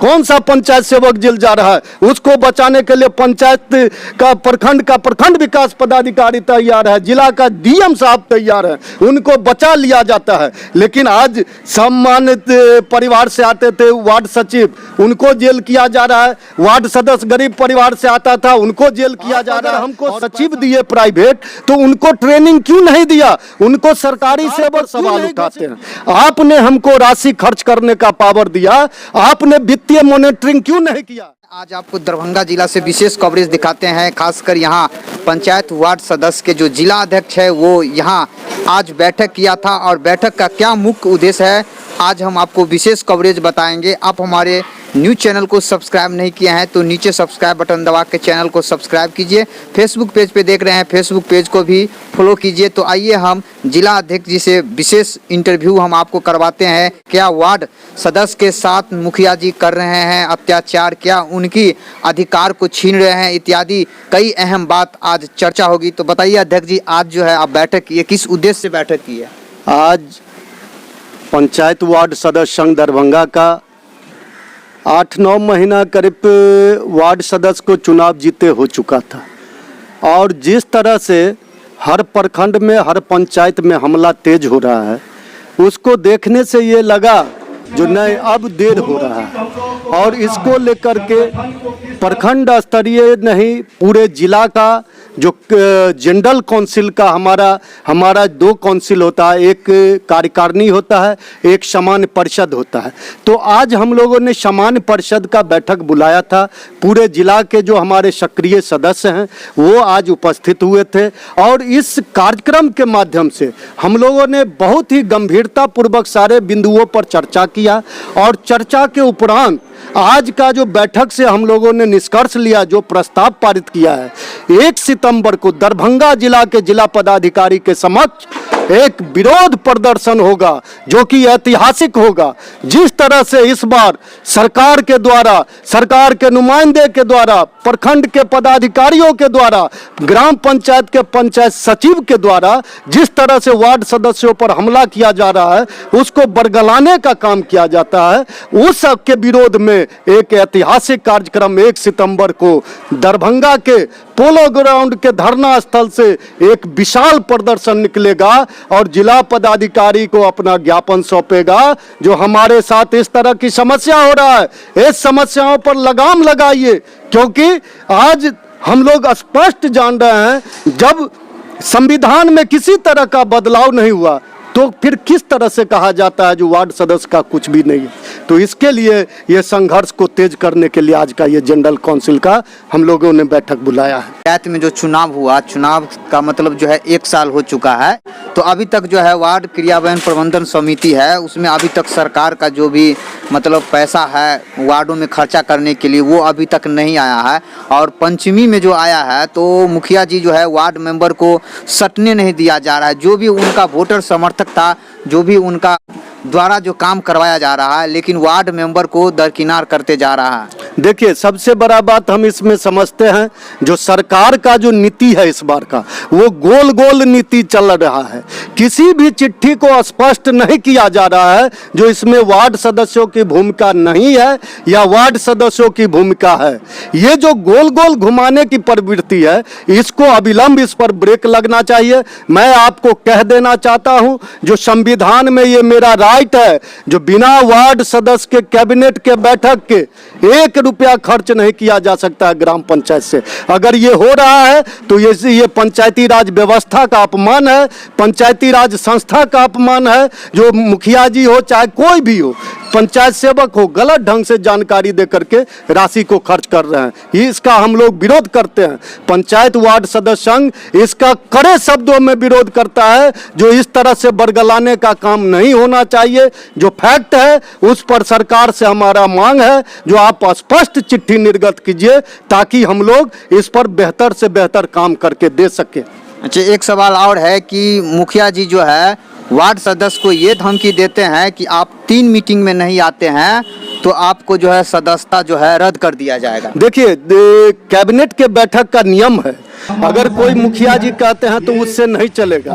कौन सा पंचायत सेवक जेल जा रहा है? उसको बचाने के लिए पंचायत का प्रखंड विकास पदाधिकारी तैयार है, जिला का डीएम साहब तैयार है, उनको बचा लिया जाता है। लेकिन आज सम्मानित परिवार से आते थे वार्ड सचिव, उनको जेल किया जा रहा है। वार्ड सदस्य गरीब परिवार से आता था, उनको जेल किया जा रहा है। हमको सचिव दिए प्राइवेट, तो उनको ट्रेनिंग क्यों नहीं दिया? उनको सरकारी सेवक सवाल उठाते हैं। आपने हमको राशि खर्च करने का पावर दिया, आपने वित्तीय मॉनिटरिंग क्यों नहीं किया? आज आपको दरभंगा जिला से विशेष कवरेज दिखाते हैं। खासकर यहाँ पंचायत वार्ड सदस्य के जो जिला अध्यक्ष है वो यहाँ आज बैठक किया था, और बैठक का क्या मुख्य उद्देश्य है आज हम आपको विशेष कवरेज बताएंगे। आप हमारे न्यूज़ चैनल को सब्सक्राइब नहीं किए हैं तो नीचे सब्सक्राइब बटन दबा के चैनल को सब्सक्राइब कीजिए। फेसबुक पेज पे देख रहे हैं, फेसबुक पेज को भी फॉलो कीजिए। तो आइए हम जिला अध्यक्ष जी से विशेष इंटरव्यू हम आपको करवाते हैं। क्या वार्ड सदस्य के साथ मुखिया जी कर रहे हैं अत्याचार, क्या उनकी अधिकार को छीन रहे हैं, इत्यादि कई अहम बात आज चर्चा होगी। तो बताइए अध्यक्ष जी, आज जो है आप बैठक की है, किस उद्देश्य से बैठक की है? आज पंचायत वार्ड सदस्य संघ दरभंगा का 8-9 महीना करीब वार्ड सदस्य को चुनाव जीते हो चुका था, और जिस तरह से हर प्रखंड में हर पंचायत में हमला तेज हो रहा है, उसको देखने से ये लगा जो नहीं अब देर हो रहा है, और इसको लेकर के प्रखंड स्तरीय नहीं पूरे जिला का जो जनरल काउंसिल का हमारा 2 काउंसिल होता है, एक कार्यकारिणी होता है, एक सामान्य परिषद होता है। तो आज हम लोगों ने सामान्य परिषद का बैठक बुलाया था। पूरे जिला के जो हमारे सक्रिय सदस्य हैं वो आज उपस्थित हुए थे, और इस कार्यक्रम के माध्यम से हम लोगों ने बहुत ही गंभीरता पूर्वक सारे बिंदुओं पर चर्चा किया, और चर्चा के उपरांत आज का जो बैठक से हम लोगों ने निष्कर्ष लिया, जो प्रस्ताव पारित किया है, 1 सितंबर को दरभंगा जिला के जिला पदाधिकारी के समक्ष एक विरोध प्रदर्शन होगा, जो कि ऐतिहासिक होगा। जिस तरह से इस बार सरकार के द्वारा, सरकार के नुमाइंदे के द्वारा, प्रखंड के पदाधिकारियों के द्वारा, ग्राम पंचायत के पंचायत सचिव के द्वारा जिस तरह से वार्ड सदस्यों पर हमला किया जा रहा है, उसको बरगलाने का काम किया जाता है। उस सब के विरोध में एक ऐतिहासिक कार्यक्रम 1 सितंबर को दरभंगा के पोलो ग्राउंड के धरना स्थल से एक विशाल प्रदर्शन निकलेगा, और जिला पदाधिकारी को अपना ज्ञापन सौंपेगा। जो हमारे साथ इस तरह की समस्या हो रहा है, इस समस्याओं पर लगाम लगाइए, क्योंकि आज हम लोग स्पष्ट जान रहे हैं जब संविधान में किसी तरह का बदलाव नहीं हुआ तो फिर किस तरह से कहा जाता है जो वार्ड सदस्य का कुछ भी नहीं है। तो इसके लिए ये संघर्ष को तेज करने के लिए आज का ये जनरल काउंसिल का हम लोगों ने बैठक बुलाया है। पंचायत में जो चुनाव हुआ, चुनाव का मतलब जो है 1 साल हो चुका है, तो अभी तक जो है वार्ड क्रियान्वयन प्रबंधन समिति है, उसमें अभी तक सरकार का जो भी मतलब पैसा है वार्डों में खर्चा करने के लिए वो अभी तक नहीं आया है। और पंचमी में जो आया है तो मुखिया जी जो है वार्ड मेंबर को सटने नहीं दिया जा रहा है। जो भी उनका वोटर समर्थक था, जो भी उनका द्वारा जो काम करवाया जा रहा है, लेकिन वार्ड मेंबर को दरकिनार करते जा रहा है। देखिए, सबसे बड़ा बात हम इसमें समझते हैं, जो सरकार का जो नीति है इस बार का, वो गोल गोल नीति चल रहा है। किसी भी चिट्ठी को स्पष्ट नहीं किया जा रहा है जो इसमें वार्ड सदस्यों की भूमिका नहीं है या वार्ड सदस्यों की भूमिका है। ये जो गोल गोल घुमाने की प्रवृत्ति है, इसको अविलंब इस पर ब्रेक लगना चाहिए। मैं आपको कह देना चाहता हूं, जो संविधान में ये मेरा राइट है, जो बिना वार्ड सदस्य के कैबिनेट के बैठक के 1 रुपया खर्च नहीं किया जा सकता है ग्राम पंचायत से। अगर ये हो रहा है तो ये पंचायती राज व्यवस्था का अपमान है, पंचायती राज संस्था का अपमान है। जो मुखिया जी हो चाहे कोई भी हो, पंचायत सेवक हो, गलत ढंग से जानकारी दे करके राशि को खर्च कर रहे हैं, इसका हम लोग विरोध करते हैं। पंचायत वार्ड सदस्य संघ इसका कड़े शब्दों में विरोध करता है। जो इस तरह से बरगलाने का काम नहीं होना चाहिए। जो फैक्ट है उस पर सरकार से हमारा मांग है, जो आप स्पष्ट चिट्ठी निर्गत कीजिए ताकि हम लोग इस पर बेहतर से बेहतर काम करके दे सके। अच्छा, एक सवाल और है कि मुखिया जी जो है वार्ड सदस्य को ये धमकी देते हैं कि आप 3 मीटिंग में नहीं आते हैं तो आपको जो है सदस्यता जो है रद्द कर दिया जाएगा। देखिए, कैबिनेट के बैठक का नियम है, अगर कोई मुखिया जी कहते हैं तो उससे नहीं चलेगा।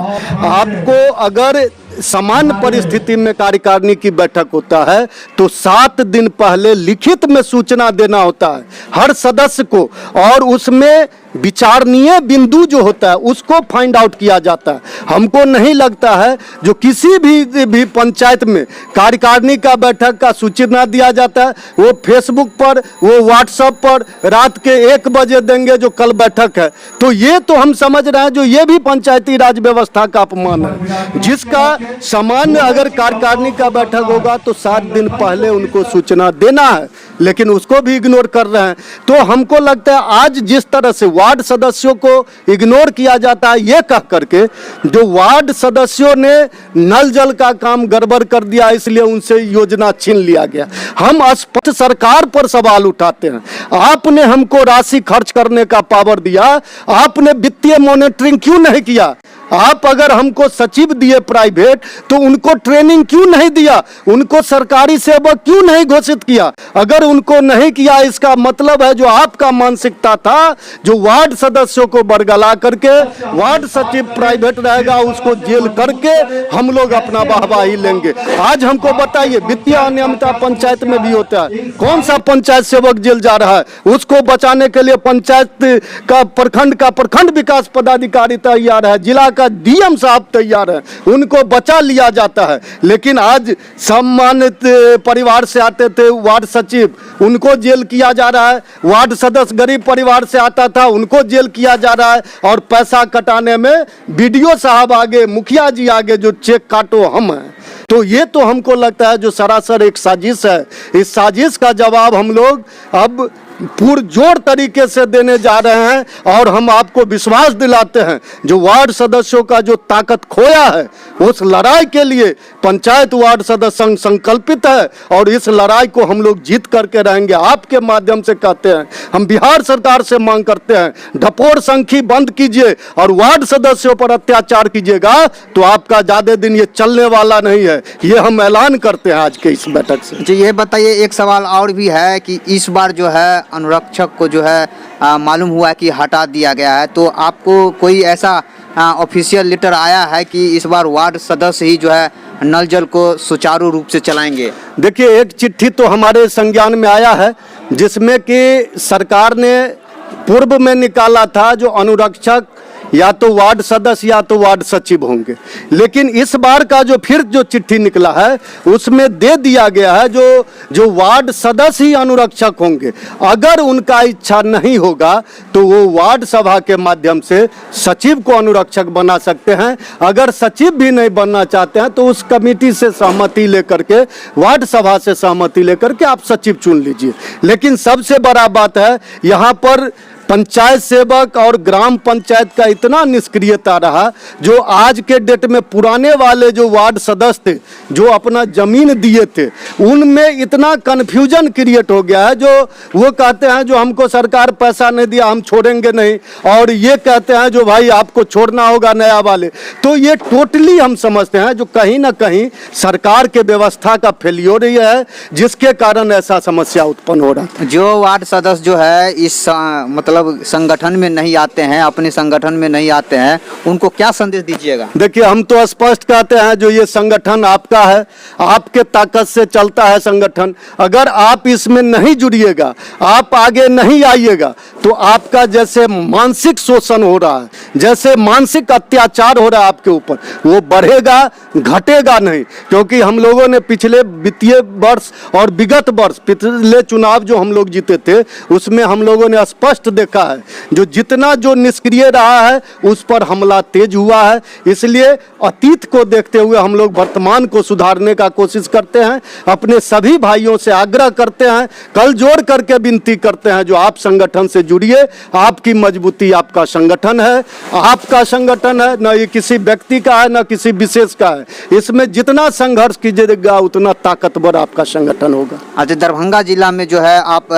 आपको अगर सामान्य परिस्थिति में कार्यकारिणी की बैठक होता है तो 7 दिन पहले लिखित में सूचना देना होता है हर सदस्य को, और उसमें विचारणीय बिंदु जो होता है उसको फाइंड आउट किया जाता है। हमको नहीं लगता है जो किसी भी पंचायत में कार्यकारिणी का बैठक का सूचना दिया जाता है वो फेसबुक पर, वो व्हाट्सएप पर रात के 1 बजे देंगे जो कल बैठक है। तो ये तो हम समझ रहे हैं जो ये भी पंचायती राज व्यवस्था का अपमान है, जिसका सामान्य अगर कार्यकारिणी का बैठक होगा तो 7 दिन पहले उनको सूचना देना है, लेकिन उसको भी इग्नोर कर रहे हैं। तो हमको लगता है आज जिस तरह से वार्ड सदस्यों को इग्नोर किया जाता है, ये कह करके जो वार्ड सदस्यों ने नल जल का काम गड़बड़ कर दिया इसलिए उनसे योजना छीन लिया गया। हम स्पष्ट सरकार पर सवाल उठाते हैं, आपने हमको राशि खर्च करने का पावर दिया, आपने वित्तीय मॉनिटरिंग क्यों नहीं किया? आप अगर हमको सचिव दिए प्राइवेट तो उनको ट्रेनिंग क्यों नहीं दिया? उनको सरकारी सेवक क्यों नहीं घोषित किया? अगर उनको नहीं किया इसका मतलब है जो आपका मानसिकता था जो वार्ड सदस्यों को बरगला करके वार्ड सचिव प्राइवेट रहेगा उसको जेल करके हम लोग अपना वाहवाही लेंगे। आज हमको बताइए वित्तीय अनियमितता पंचायत में भी होता है, कौन सा पंचायत सेवक जेल जा रहा है? उसको बचाने के लिए पंचायत का प्रखंड विकास पदाधिकारी तैयार है, जिला का डीएम साहब तैयार है, उनको बचा लिया जाता है। लेकिन आज सम्मानित परिवार से आते थे वार्ड सचिव, उनको जेल किया जा रहा है। वार्ड सदस्य गरीब परिवार से आता था, उनको जेल किया जा रहा है। और पैसा कटाने में बीडीओ साहब आगे, मुखिया जी आगे, जो चेक काटो हम हैं। तो ये तो हमको लगता है जो सरासर एक साजिश है। इस साजिश का जवाब हम लोग अब पुरजोर तरीके से देने जा रहे हैं और हम आपको विश्वास दिलाते हैं जो वार्ड सदस्यों का जो ताकत खोया है उस लड़ाई के लिए पंचायत वार्ड सदस्य संघ संकल्पित है और इस लड़ाई को हम लोग जीत करके रहेंगे। आपके माध्यम से कहते हैं, हम बिहार सरकार से मांग करते हैं, ढपोर संखी बंद कीजिए और वार्ड सदस्यों पर अत्याचार कीजिएगा तो आपका ज्यादा दिन ये चलने वाला नहीं है। ये हम ऐलान करते हैं आज के इस बैठक से। जी ये बताइए, एक सवाल और भी है कि इस बार जो है अनुरक्षक को जो है मालूम हुआ कि हटा दिया गया है, तो आपको कोई ऐसा ऑफिशियल लेटर आया है कि इस बार वार्ड सदस्य ही जो है नल जल को सुचारू रूप से चलाएंगे? देखिए, एक चिट्ठी तो हमारे संज्ञान में आया है जिसमें कि सरकार ने पूर्व में निकाला था जो अनुरक्षक या तो वार्ड सदस्य या तो वार्ड सचिव होंगे, लेकिन इस बार का जो फिर जो चिट्ठी निकला है उसमें दे दिया गया है जो वार्ड सदस्य ही अनुरक्षक होंगे। अगर उनका इच्छा नहीं होगा तो वो वार्ड सभा के माध्यम से सचिव को अनुरक्षक बना सकते हैं। अगर सचिव भी नहीं बनना चाहते हैं तो उस कमेटी से सहमति लेकर के, वार्ड सभा से सहमति लेकर के आप सचिव चुन लीजिए। लेकिन सबसे बड़ा बात है यहाँ पर पंचायत सेवक और ग्राम पंचायत का इतना निष्क्रियता रहा जो आज के डेट में पुराने वाले जो वार्ड सदस्य थे जो अपना जमीन दिए थे उनमें इतना कन्फ्यूजन क्रिएट हो गया है। जो वो कहते हैं जो हमको सरकार पैसा नहीं दिया हम छोड़ेंगे नहीं, और ये कहते हैं जो भाई आपको छोड़ना होगा नया वाले। तो ये टोटली हम समझते हैं जो कहीं ना कहीं सरकार के व्यवस्था का फेलियर ही है जिसके कारण ऐसा समस्या उत्पन्न हो रहा था। जो वार्ड सदस्य जो है इस मतलब संगठन में नहीं आते हैं, अपने संगठन में नहीं आते हैं, उनको क्या संदेश दीजिएगा? देखिए, हम तो स्पष्ट कहते हैं जो ये संगठन आपका है, आपके ताकत से चलता है संगठन। अगर आप इसमें नहीं जुड़िएगा, आप आगे नहीं आइएगा तो आपका जैसे मानसिक शोषण हो रहा है, जैसे मानसिक अत्याचार हो रहा है आपके ऊपर, वो बढ़ेगा, घटेगा नहीं। क्योंकि हम लोगों ने पिछले वित्तीय वर्ष और विगत वर्ष पिछले चुनाव जो हम लोग जीते थे उसमें हम लोगों ने स्पष्ट देखा है जो जितना जो निष्क्रिय रहा है उस पर हमला तेज हुआ है। इसलिए अतीत को देखते हुए हम लोग वर्तमान को सुधारने का कोशिश करते हैं। अपने सभी भाइयों से आग्रह करते हैं, कल जोड़ करके विनती करते हैं जो आप संगठन से जुड़िए। आपकी मजबूती आपका संगठन है, आपका संगठन है, न ये किसी व्यक्ति का है न किसी विशेष का है। इसमें जितना संघर्ष कीजिएगा उतना ताकतवर आपका संगठन होगा। अच्छा, दरभंगा जिला में जो है आप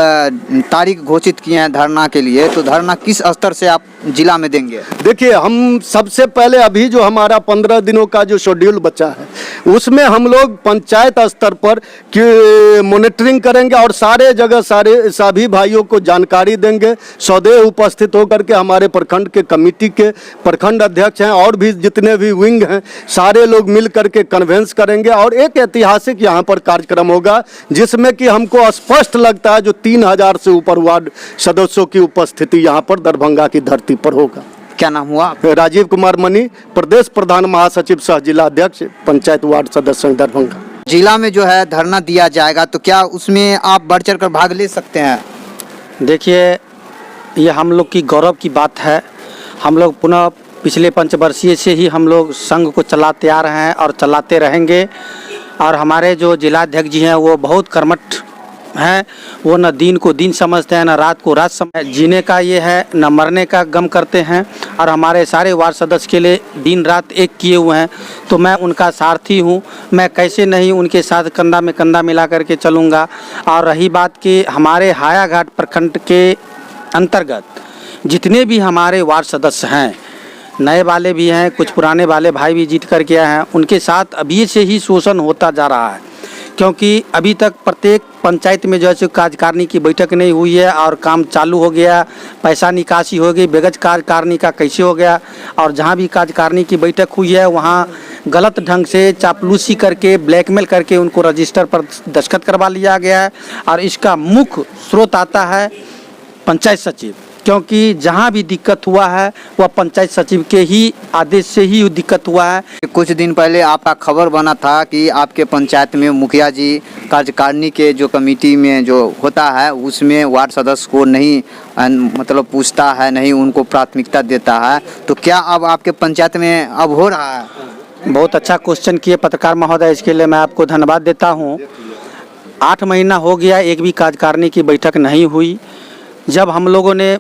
तारीख घोषित किए हैं धरना के लिए, चाहिए, तो धरना किस स्तर से आप जिला में देंगे? देखिए, हम सबसे पहले अभी जो हमारा 15 दिनों का जो शेड्यूल बचा है उसमें हम लोग पंचायत स्तर पर मॉनिटरिंग करेंगे और सारे जगह सभी भाइयों को जानकारी देंगे। सदैव उपस्थित होकर के हमारे प्रखंड के कमेटी के प्रखंड अध्यक्ष हैं और भी जितने भी विंग हैं सारे लोग मिल करके कन्वेंस करेंगे और एक ऐतिहासिक यहाँ पर कार्यक्रम होगा जिसमें कि हमको स्पष्ट लगता है जो 3000 से ऊपर वार्ड सदस्यों की उपस्थिति यहाँ पर दरभंगा की धरती पर होगा। क्या नाम हुआ? राजीव कुमार मनी, प्रदेश प्रधान महासचिव सह जिला अध्यक्ष पंचायत वार्ड सदस्य संघ दरभंगा। जिला में जो है धरना दिया जाएगा, तो क्या उसमें आप बढ़ चढ़ कर भाग ले सकते हैं? देखिए, ये हम लोग की गौरव की बात है। हम लोग पुनः पिछले पंचवर्षीय से ही हम लोग संघ को चलाते आ रहे हैं और चलाते रहेंगे। और हमारे जो जिलाध्यक्ष जी हैं वो बहुत कर्मठ हैं। वो न दिन को दिन समझते हैं, न रात को रात समझ। जीने का ये है, न मरने का गम करते हैं। और हमारे सारे वार्ड सदस्य के लिए दिन रात एक किए हुए हैं। तो मैं उनका सारथी हूँ, मैं कैसे नहीं उनके साथ कंधा में कंधा मिला करके चलूँगा। और रही बात कि हमारे हायाघाट प्रखंड के अंतर्गत जितने भी हमारे वार्ड सदस्य हैं, नए वाले भी हैं, कुछ पुराने वाले भाई भी जीत करके आए हैं, उनके साथ अभी से ही शोषण होता जा रहा है। क्योंकि अभी तक प्रत्येक पंचायत में जो है कार्यकारिणी की बैठक नहीं हुई है और काम चालू हो गया, पैसा निकासी हो गई, बेगज कार्यकारिणी का कैसे हो गया। और जहाँ भी कार्यकारिणी की बैठक हुई है वहाँ गलत ढंग से चापलूसी करके ब्लैकमेल करके उनको रजिस्टर पर दस्तखत करवा लिया गया है। और इसका मुख्य स्रोत आता है पंचायत सचिव, क्योंकि जहाँ भी दिक्कत हुआ है वह पंचायत सचिव के ही आदेश से ही दिक्कत हुआ है। कुछ दिन पहले आपका खबर बना था कि आपके पंचायत में मुखिया जी कार्यकारिणी के जो कमेटी में जो होता है उसमें वार्ड सदस्य को नहीं मतलब पूछता है, नहीं उनको प्राथमिकता देता है। तो क्या अब आपके पंचायत में अब हो रहा है? बहुत अच्छा क्वेश्चन किए पत्रकार महोदय, इसके लिए मैं आपको धन्यवाद देता हूँ। 8 महीना हो गया, एक भी कार्यकारिणी की बैठक नहीं हुई। जब हम लोगों ने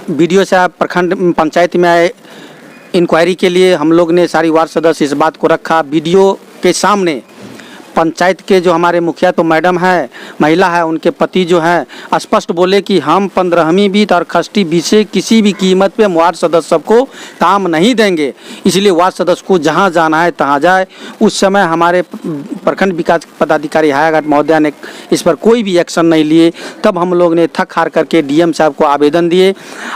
वीडियो से प्रखंड पंचायत में आए इंक्वायरी के लिए, हम लोग ने सारी वार्ड सदस्य इस बात को रखा वीडियो के सामने। पंचायत के जो हमारे मुखिया तो मैडम है, महिला है, उनके पति जो हैं स्पष्ट बोले कि हम 15वीं बीत और खष्टी बीत से किसी भी कीमत पे वार्ड सदस्य सबको काम नहीं देंगे, इसलिए वार्ड सदस्य को जहां जाना है तहां जाए। उस समय हमारे प्रखंड विकास पदाधिकारी हायाघाट महोदय ने इस पर कोई भी एक्शन नहीं लिए। तब हम लोग ने थक हार करके डीएम साहब को आवेदन दिए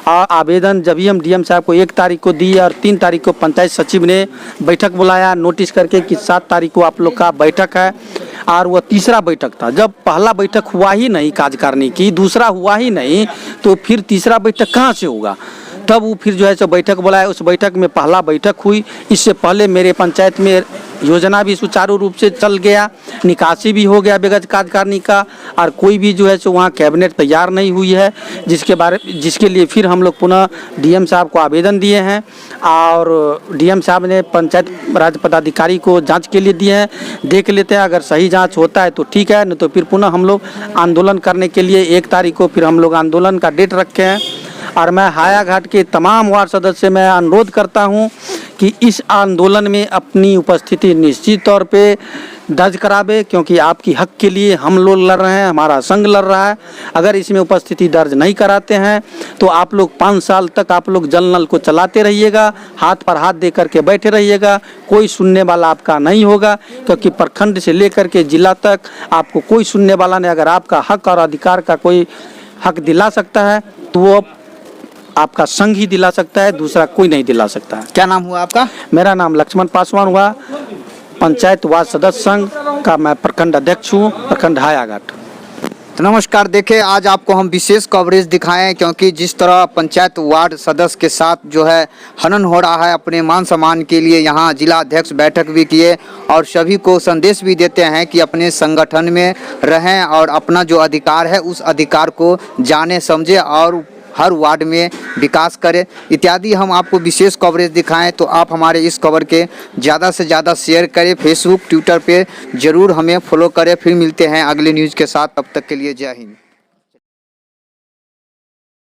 और आवेदन जब भी हम डीएम साहब को 1 तारीख को दिए और 3 तारीख को पंचायत सचिव ने बैठक बुलाया नोटिस करके कि 7 तारीख को आप लोग का बैठक है। और वह तीसरा बैठक था। जब पहला बैठक हुआ ही नहीं कार्यकारिणी की, दूसरा हुआ ही नहीं, तो फिर तीसरा बैठक कहाँ से होगा। तब वो फिर जो है सो बैठक बुलाया, उस बैठक में पहला बैठक हुई। इससे पहले मेरे पंचायत में योजना भी सुचारू रूप से चल गया, निकासी भी हो गया बेगज कार्यकारिणी का, और कोई भी जो है सो वहाँ कैबिनेट तैयार नहीं हुई है, जिसके लिए फिर हम लोग पुनः डीएम साहब को आवेदन दिए हैं और डीएम साहब ने पंचायत राज पदाधिकारी को जांच के लिए दिए हैं। देख लेते हैं, अगर सही जांच होता है तो ठीक है, नहीं तो फिर पुनः हम लोग आंदोलन करने के लिए 1 तारीख को फिर हम लोग आंदोलन का डेट रखे हैं। और मैं हायाघाट के तमाम वार्ड सदस्य से मैं अनुरोध करता हूं कि इस आंदोलन में अपनी उपस्थिति निश्चित तौर पे दर्ज करावे, क्योंकि आपकी हक के लिए हम लोग लड़ रहे हैं, हमारा संघ लड़ रहा है। अगर इसमें उपस्थिति दर्ज नहीं कराते हैं तो आप लोग 5 साल तक आप लोग जल नल को चलाते रहिएगा, हाथ पर हाथ दे करके बैठे रहिएगा, कोई सुनने वाला आपका नहीं होगा। क्योंकि प्रखंड से लेकर के जिला तक आपको कोई सुनने वाला नहीं। अगर आपका हक और अधिकार का कोई हक दिला सकता है तो वो आपका संघ ही दिला सकता है, दूसरा कोई नहीं दिला सकता है। क्या नाम हुआ आपका? मेरा नाम लक्ष्मण पासवान हुआ, पंचायत वार्ड सदस्य संघ का मैं प्रखंड अध्यक्ष हूँ, प्रखंड हायाघाट। तो नमस्कार, देखें आज आपको हम विशेष कवरेज दिखाएं, क्योंकि जिस तरह पंचायत वार्ड सदस्य के साथ जो है हनन हो रहा है, अपने मान सम्मान के लिए यहाँ जिला अध्यक्ष बैठक भी किए और सभी को संदेश भी देते हैं कि अपने संगठन में रहें और अपना जो अधिकार है उस अधिकार को जाने समझे और हर वार्ड में विकास करें इत्यादि। हम आपको विशेष कवरेज दिखाएं तो आप हमारे इस खबर के ज़्यादा से ज़्यादा शेयर करें, फेसबुक ट्विटर पे ज़रूर हमें फॉलो करें। फिर मिलते हैं अगले न्यूज़ के साथ, तब तक के लिए जय हिंद।